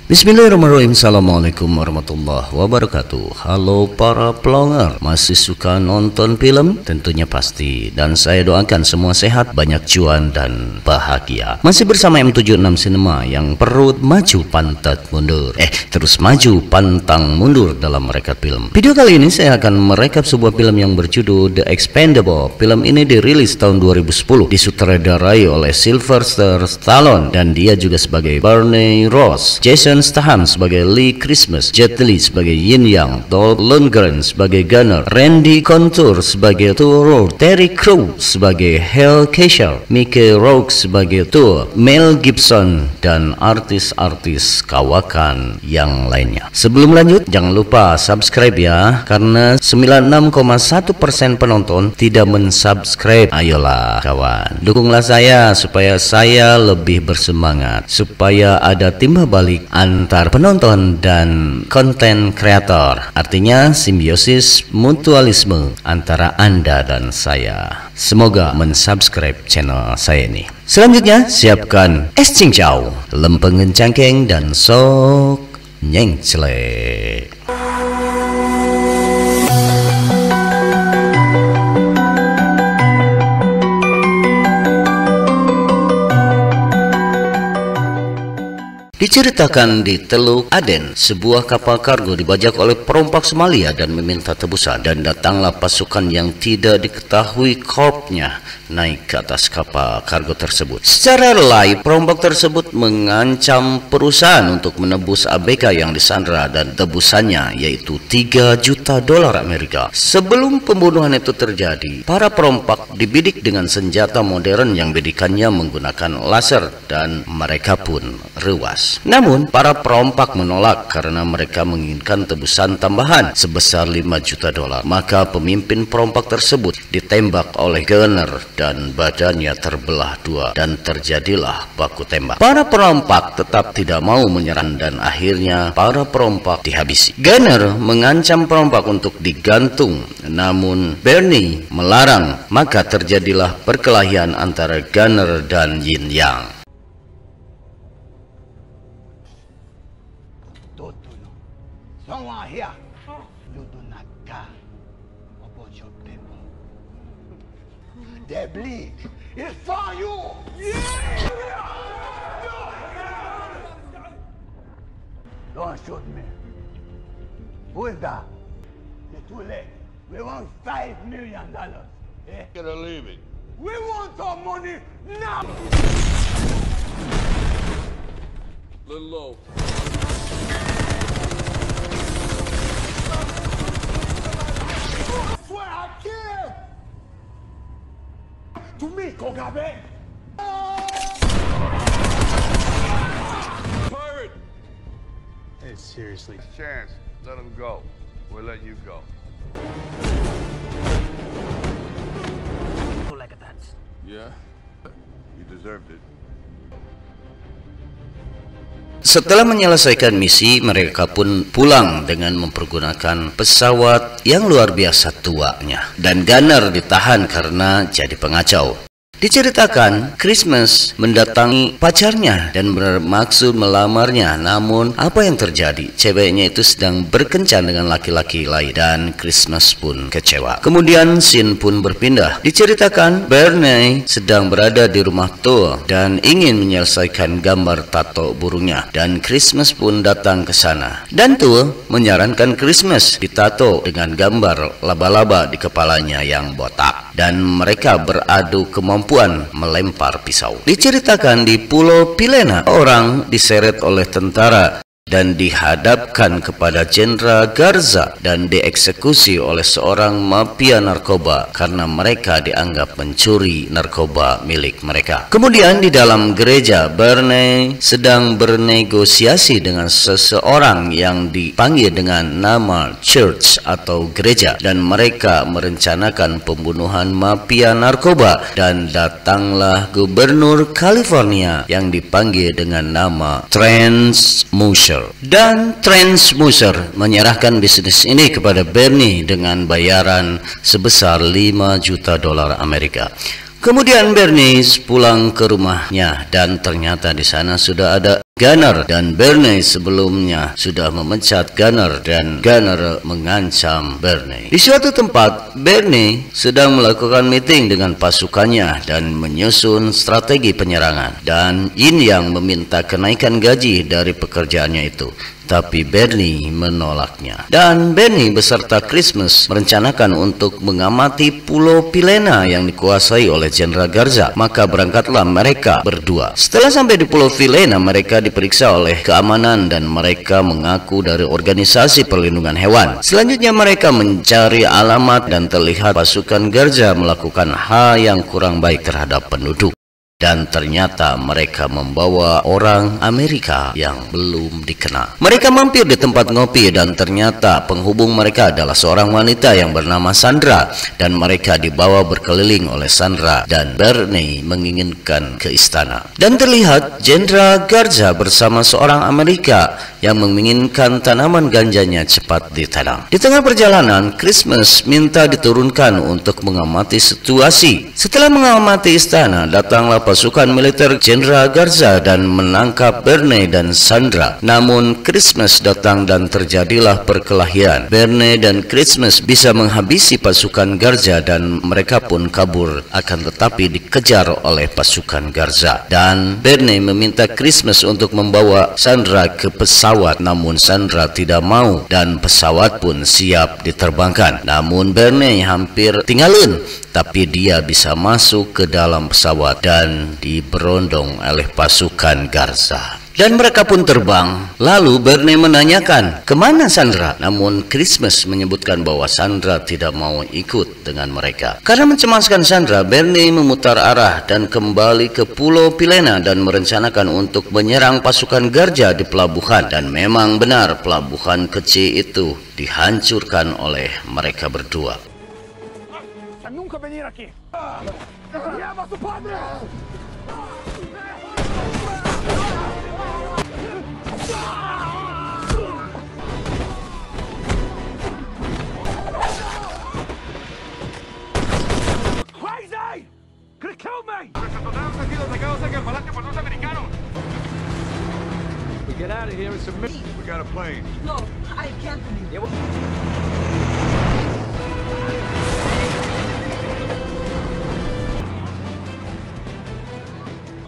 Bismillahirrahmanirrahim. Assalamualaikum warahmatullahi wabarakatuh. Halo para pelonggar, masih suka nonton film? Tentunya pasti. Dan saya doakan semua sehat, banyak cuan dan bahagia. Masih bersama M76 Cinema yang perut maju pantat mundur. Terus maju pantang mundur dalam merekap film. Video kali ini saya akan merekap sebuah film yang berjudul The Expendable. Film ini dirilis tahun 2010, disutradarai oleh Sylvester Stallone dan dia juga sebagai Barney Ross, Jason Statham sebagai Lee Christmas, Jet Li sebagai Yin Yang, Dolph Lundgren sebagai Gunner, Randy Couture sebagai Toro, Terry Crews sebagai Hal Kaiser, Mickey Rourke sebagai Thor, Mel Gibson, dan artis-artis kawakan yang lainnya. Sebelum lanjut, jangan lupa subscribe ya, karena 96,1% penonton tidak mensubscribe. Ayolah kawan, dukunglah saya supaya saya lebih bersemangat, supaya ada timbal balik antar penonton dan konten kreator. Artinya simbiosis mutualisme antara Anda dan saya. Semoga mensubscribe channel saya ini. Selanjutnya siapkan es cincau, lempengan cangkeng, dan sok nyeng celek. Diceritakan di Teluk Aden, sebuah kapal kargo dibajak oleh perompak Somalia dan meminta tebusan, dan datanglah pasukan yang tidak diketahui korpsnya naik ke atas kapal kargo tersebut. Secara relay, perompak tersebut mengancam perusahaan untuk menebus ABK yang disandra, dan tebusannya yaitu 3 juta dolar Amerika. Sebelum pembunuhan itu terjadi, para perompak dibidik dengan senjata modern yang bidikannya menggunakan laser, dan mereka pun rewas. Namun para perompak menolak karena mereka menginginkan tebusan tambahan sebesar 5 juta dolar. Maka pemimpin perompak tersebut ditembak oleh Gunner dan badannya terbelah 2 dan terjadilah baku tembak. Para perompak tetap tidak mau menyerah dan akhirnya para perompak dihabisi. Gunner mengancam perompak untuk digantung, namun Barney melarang. Maka terjadilah perkelahian antara Gunner dan Yin Yang. Someone here, you do not care about your people. They bleed. It's for you. Don't shoot me. Who is that? It's too late. We want $5 million. Get her leaving. We want our money now. Little low. To me, Kogabe! Pirate! Hey, seriously. Chance, let him go. We'll let you go. Like that. Yeah? You deserved it. Setelah menyelesaikan misi, mereka pun pulang dengan mempergunakan pesawat yang luar biasa tuanya. Dan Gunner ditahan karena jadi pengacau. Diceritakan Christmas mendatangi pacarnya dan bermaksud melamarnya. Namun apa yang terjadi? Ceweknya itu sedang berkencan dengan laki-laki lain dan Christmas pun kecewa. Kemudian scene pun berpindah. Diceritakan Barney sedang berada di rumah Thor dan ingin menyelesaikan gambar tato burungnya, dan Christmas pun datang ke sana. Dan Thor menyarankan Christmas ditato dengan gambar laba-laba di kepalanya yang botak, dan mereka beradu kemampuan melempar pisau. Diceritakan di Pulau Pilena, orang diseret oleh tentara dan dihadapkan kepada Jenderal Garza dan dieksekusi oleh seorang mafia narkoba karena mereka dianggap mencuri narkoba milik mereka. Kemudian di dalam gereja, Barney sedang bernegosiasi dengan seseorang yang dipanggil dengan nama church atau gereja, dan mereka merencanakan pembunuhan mafia narkoba, dan datanglah gubernur California yang dipanggil dengan nama Trent Musher. Dan Trent Musher menyerahkan bisnis ini kepada Barney dengan bayaran sebesar 5 juta dolar Amerika. Kemudian Barney pulang ke rumahnya dan ternyata di sana sudah ada Gunner dan Bernie sebelumnya sudah memecat Gunner dan Gunner mengancam Bernie. Di suatu tempat, Bernie sedang melakukan meeting dengan pasukannya dan menyusun strategi penyerangan, dan Yin Yang meminta kenaikan gaji dari pekerjaannya itu. Tapi Bernie menolaknya. Dan Bernie beserta Christmas merencanakan untuk mengamati Pulau Pilena yang dikuasai oleh Jenderal Garza. Maka berangkatlah mereka berdua. Setelah sampai di Pulau Pilena, mereka diperiksa oleh keamanan dan mereka mengaku dari organisasi perlindungan hewan. Selanjutnya mereka mencari alamat dan terlihat pasukan Garza melakukan hal yang kurang baik terhadap penduduk. Dan ternyata mereka membawa orang Amerika yang belum dikenal. Mereka mampir di tempat ngopi dan ternyata penghubung mereka adalah seorang wanita yang bernama Sandra. Dan mereka dibawa berkeliling oleh Sandra dan Bernie menginginkan ke istana. Dan terlihat Jenderal Garza bersama seorang Amerika yang menginginkan tanaman ganjanya cepat ditanam. Di tengah perjalanan, Christmas minta diturunkan untuk mengamati situasi. Setelah mengamati istana, datanglah pasukan militer Jenderal Garza dan menangkap Bernie dan Sandra. Namun Christmas datang dan terjadilah perkelahian. Bernie dan Christmas bisa menghabisi pasukan Garza dan mereka pun kabur, akan tetapi dikejar oleh pasukan Garza. Dan Bernie meminta Christmas untuk membawa Sandra ke pesawat, namun Sandra tidak mau dan pesawat pun siap diterbangkan. Namun Bernie hampir tinggalin, tapi dia bisa masuk ke dalam pesawat dan diberondong oleh pasukan Garza. Dan mereka pun terbang. Lalu Bernie menanyakan, kemana Sandra? Namun Christmas menyebutkan bahwa Sandra tidak mau ikut dengan mereka. Karena mencemaskan Sandra, Bernie memutar arah dan kembali ke Pulau Pilena dan merencanakan untuk menyerang pasukan Garza di pelabuhan. Dan memang benar, pelabuhan kecil itu dihancurkan oleh mereka berdua. Nunca venir aquí. ¡Llama a su padre! Crazy! Could have killed me! We get out of here. It's a mission. We got a plane. No, I can't believe it.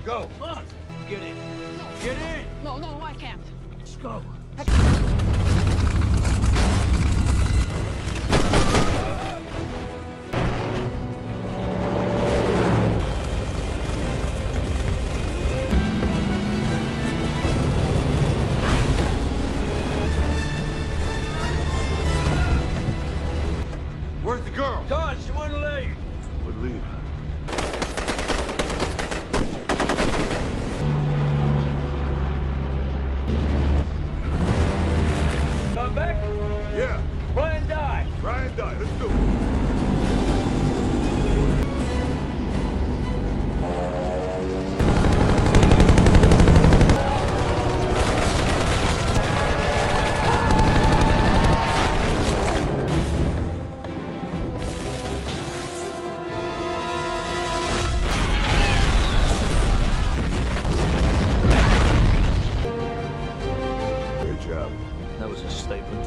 Go. Get in. Get in! No, I can't. Let's go. Where's the girl? Todd, she wouldn't leave. Would leave. Come back. Yeah. Ryan died. Ryan died. Let's do it. Great job. That was a statement.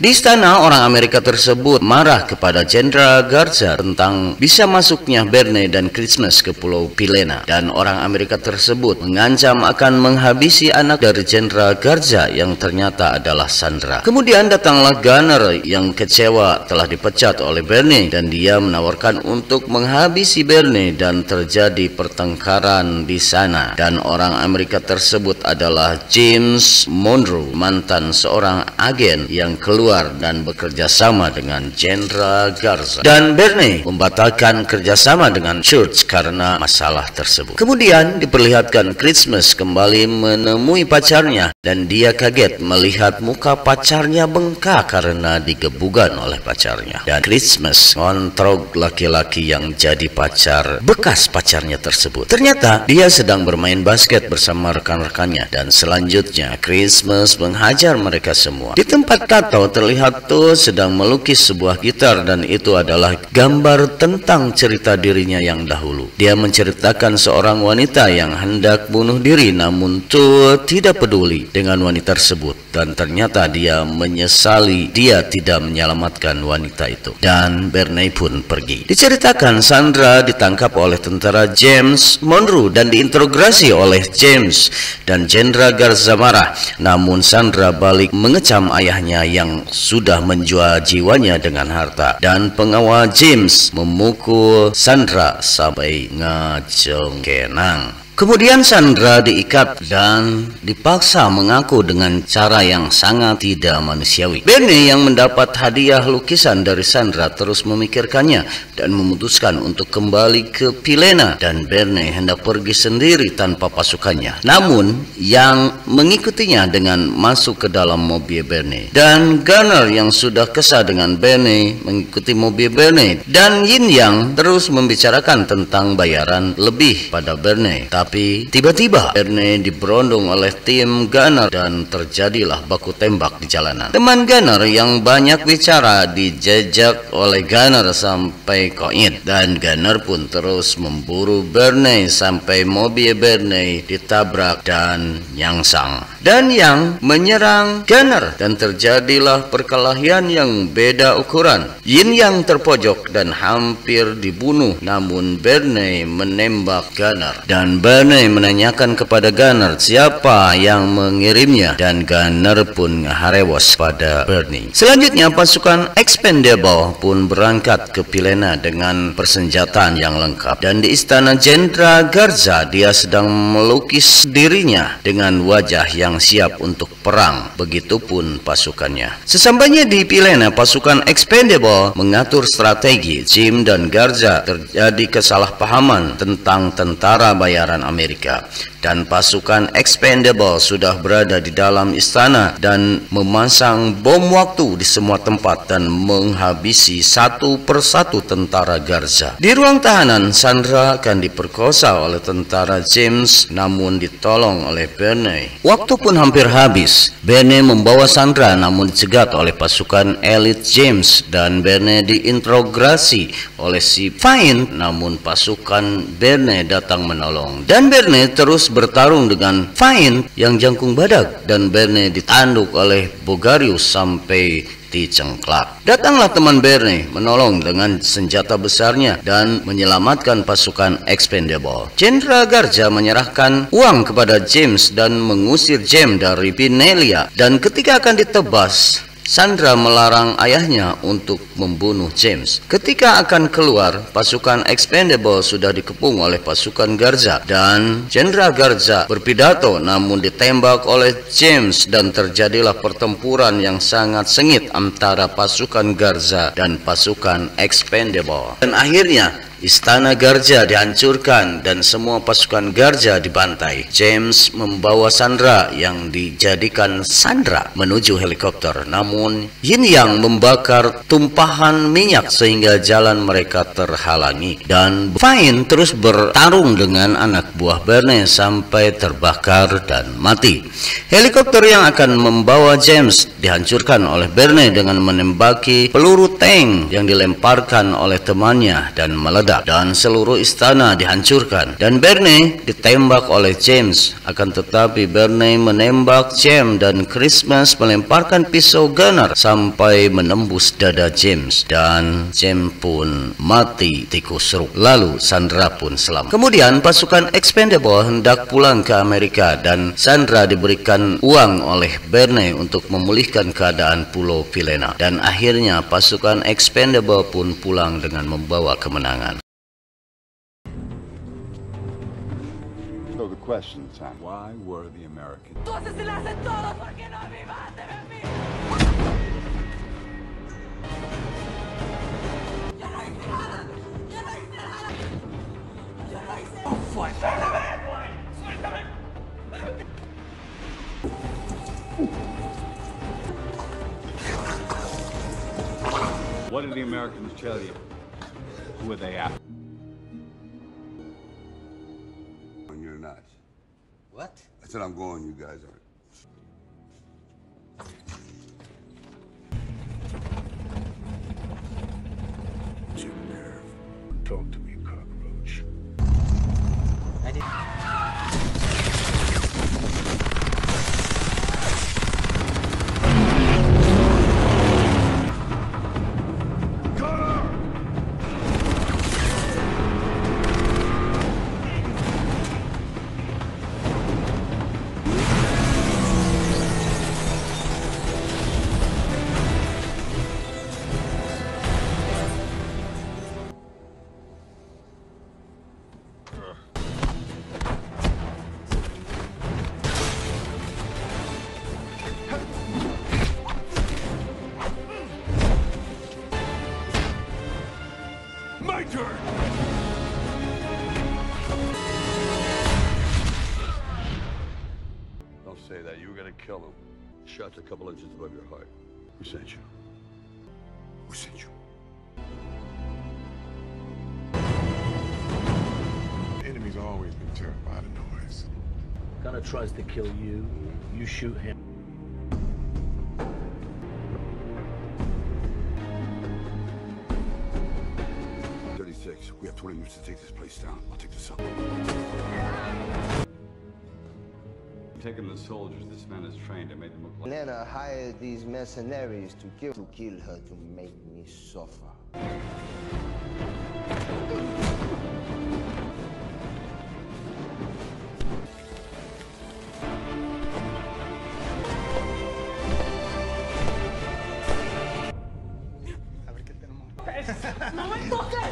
Di istana, orang Amerika tersebut marah kepada Jenderal Garza tentang bisa masuknya Bernie dan Christmas ke Pulau Pilena. Dan orang Amerika tersebut mengancam akan menghabisi anak dari Jenderal Garza yang ternyata adalah Sandra. Kemudian datanglah Gunner yang kecewa telah dipecat oleh Bernie dan dia menawarkan untuk menghabisi Bernie dan terjadi pertengkaran di sana. Dan orang Amerika tersebut adalah James Monroe, mantan seorang agen yang keluar dan bekerja sama dengan Jenderal Garza. Dan Bernie membatalkan kerjasama dengan Church karena masalah tersebut. Kemudian diperlihatkan Christmas kembali menemui pacarnya dan dia kaget melihat muka pacarnya bengkak karena digebukan oleh pacarnya. Dan Christmas ngontrol laki-laki yang jadi pacar bekas pacarnya tersebut. Ternyata dia sedang bermain basket bersama rekan-rekannya dan selanjutnya Christmas menghajar mereka semua. Di tempat tato terlihat tuh sedang melukis sebuah gitar, dan itu adalah gambar tentang cerita dirinya yang dahulu. Dia menceritakan seorang wanita yang hendak bunuh diri, namun tuh tidak peduli dengan wanita tersebut, dan ternyata dia menyesali dia tidak menyelamatkan wanita itu, dan Bernie pun pergi. Diceritakan Sandra ditangkap oleh tentara James Monroe dan diinterogasi oleh James, dan Jenderal Garza marah, namun Sandra balik mengecam ayahnya yang sudah menjual jiwanya dengan harta, dan pengawal James memukul Sandra sampai ngajengkenang. Kemudian Sandra diikat dan dipaksa mengaku dengan cara yang sangat tidak manusiawi. Bernie yang mendapat hadiah lukisan dari Sandra terus memikirkannya dan memutuskan untuk kembali ke Pilena, dan Bernie hendak pergi sendiri tanpa pasukannya. Namun yang mengikutinya dengan masuk ke dalam mobil Bernie, dan Gunner yang sudah kesal dengan Bernie mengikuti mobil Bernie, dan Yin Yang terus membicarakan tentang bayaran lebih pada Bernie. Tapi tiba-tiba Bernie diberondong oleh tim Gunner dan terjadilah baku tembak di jalanan. Teman Gunner yang banyak bicara dijejak oleh Gunner sampai koin, dan Gunner pun terus memburu Bernie sampai mobil Bernie ditabrak dan nyangsang. Dan yang menyerang Gunner, dan terjadilah perkelahian yang beda ukuran. Yin Yang terpojok dan hampir dibunuh, namun Bernie menembak Gunner, dan Bernie menanyakan kepada Gunner siapa yang mengirimnya, dan Gunner pun harewos pada Bernie. Selanjutnya pasukan Expendable pun berangkat ke Pilena dengan persenjataan yang lengkap, dan di istana Jenderal Garza dia sedang melukis dirinya dengan wajah yang siap untuk perang. Begitupun pasukannya. Sesampainya di Pilena, pasukan Expendable mengatur strategi. Jim dan Garza terjadi kesalahpahaman tentang tentara bayaran Amerika, dan pasukan Expendable sudah berada di dalam istana dan memasang bom waktu di semua tempat dan menghabisi satu persatu tentara Garza. Di ruang tahanan, Sandra akan diperkosa oleh tentara James, namun ditolong oleh Bernie. Waktu pun hampir habis. Bernie membawa Sandra namun dicegat oleh pasukan elit James, dan Bernie diinterogasi oleh si Fine, namun pasukan Bernie datang menolong, dan Bernie terus bertarung dengan Fine yang jangkung badak, dan Bernie ditanduk oleh Bogarius sampai dicengklak. Datanglah teman Bernie menolong dengan senjata besarnya dan menyelamatkan pasukan Expendable. Jenderal Garza menyerahkan uang kepada James dan mengusir James dari Pinelia, dan ketika akan ditebas, Sandra melarang ayahnya untuk membunuh James. Ketika akan keluar, pasukan Expendable sudah dikepung oleh pasukan Garza, dan Jenderal Garza berpidato namun ditembak oleh James, dan terjadilah pertempuran yang sangat sengit antara pasukan Garza dan pasukan Expendable. Dan akhirnya istana Garza dihancurkan dan semua pasukan Garza dibantai. James membawa Sandra yang dijadikan Sandra menuju helikopter, namun Yin Yang membakar tumpahan minyak sehingga jalan mereka terhalangi, dan Fine terus bertarung dengan anak buah Bernie sampai terbakar dan mati. Helikopter yang akan membawa James dihancurkan oleh Bernie dengan menembaki peluru tank yang dilemparkan oleh temannya dan meledak, dan seluruh istana dihancurkan, dan Bernie ditembak oleh James. Akan tetapi Bernie menembak James, dan Christmas melemparkan pisau Gunner sampai menembus dada James, dan James pun mati tikus serut. Lalu Sandra pun selamat. Kemudian pasukan Expendable hendak pulang ke Amerika, dan Sandra diberikan uang oleh Bernie untuk memulihkan keadaan Pulau Pilena, dan akhirnya pasukan Expendable pun pulang dengan membawa kemenangan. So the question, Sam, why were the Americans? Tú asesinaste todo porque no vivaste de mí. Yo no hice nada. Yo no hice nada. Yo no hice nada. Suéltame, suéltame. What did the Americans tell you? Who were they after? You're nuts. What? I said I'm going, you guys aren't. to kill him. Shot's a couple inches above your heart. Who sent you? Who sent you? The enemy's always been terrified of noise. Gunner tries to kill you, you shoot him. We have 20 minutes to take this place down. I'll take this up. Taking the soldiers this man is trained, I made them look like... Lena hired these mercenaries to kill her to make me suffer. ¡No me toques!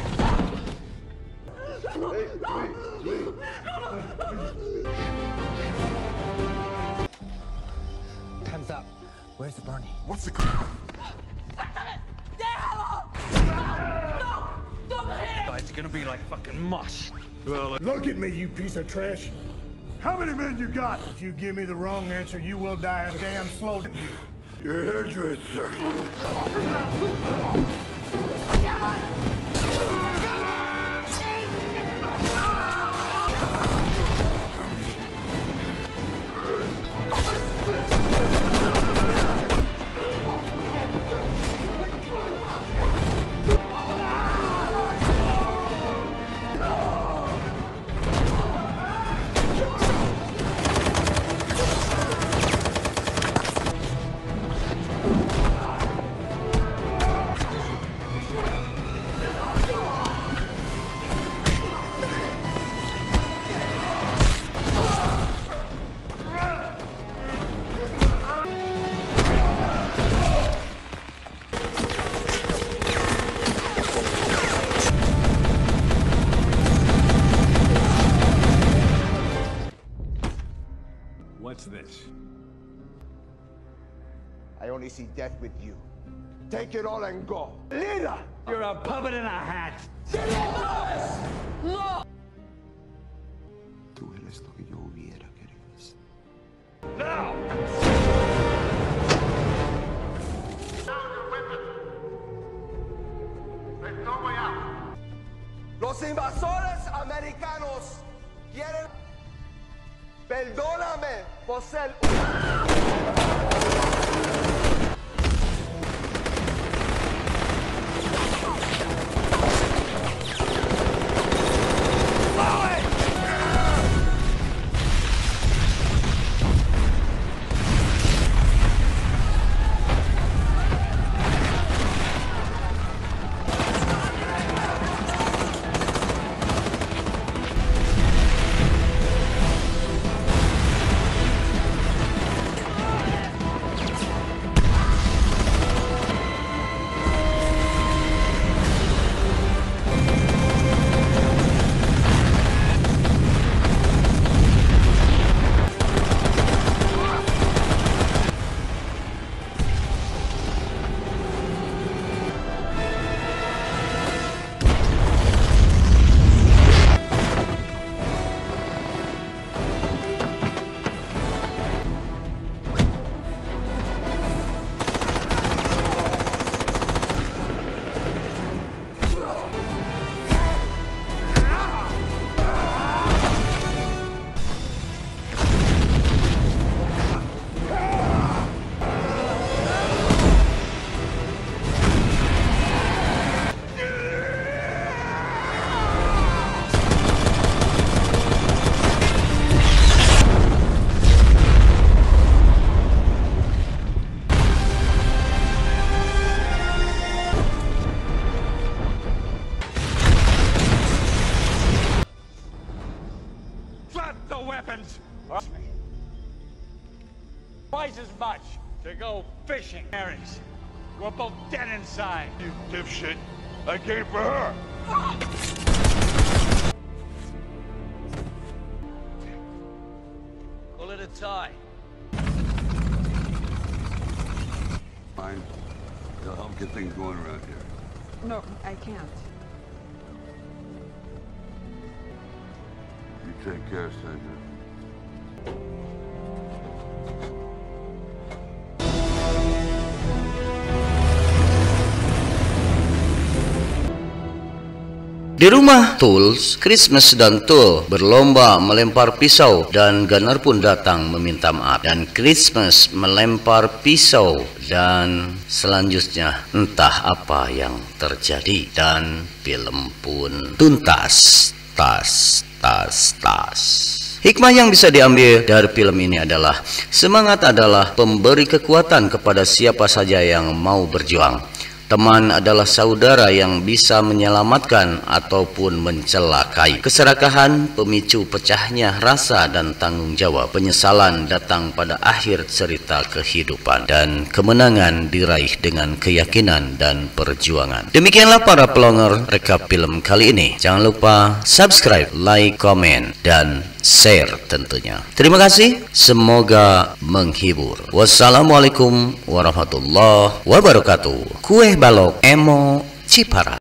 Time's up. Where's the Bernie? What's the... ¡Déjalo! ¡No! ¡Don't hit him! It's gonna be like fucking mush. Well, look at me, you piece of trash. How many men you got? If you give me the wrong answer, you will die a damn slow. Your hairdresser. What's this? I only see death with you. Take it all and go. Leader! You're a puppet in a hat. ¡No! Tú eres lo que yo hubiera querido. Now! Los invasores americanos quieren... Perdóname por ser... Weapons! Twice as much to go fishing. Aries, we're both dead inside. You dipshit. I came for her. Call it a tie. Fine. They'll help get things going around here. No, I can't. You take care, Sandra. Di rumah Tools, Christmas dan Tool berlomba melempar pisau dan Gunner pun datang meminta maaf. Dan Christmas melempar pisau dan selanjutnya entah apa yang terjadi dan film pun tuntas. Hikmah yang bisa diambil dari film ini adalah semangat adalah pemberi kekuatan kepada siapa saja yang mau berjuang. Teman adalah saudara yang bisa menyelamatkan ataupun mencelakai. Keserakahan pemicu pecahnya rasa dan tanggung jawab. Penyesalan datang pada akhir cerita kehidupan. Dan kemenangan diraih dengan keyakinan dan perjuangan. Demikianlah para pelongor rekap film kali ini. Jangan lupa subscribe, like, komen, dan share tentunya. Terima kasih, semoga menghibur. Wassalamualaikum warahmatullahi wabarakatuh. Kue balok Emo Cipara.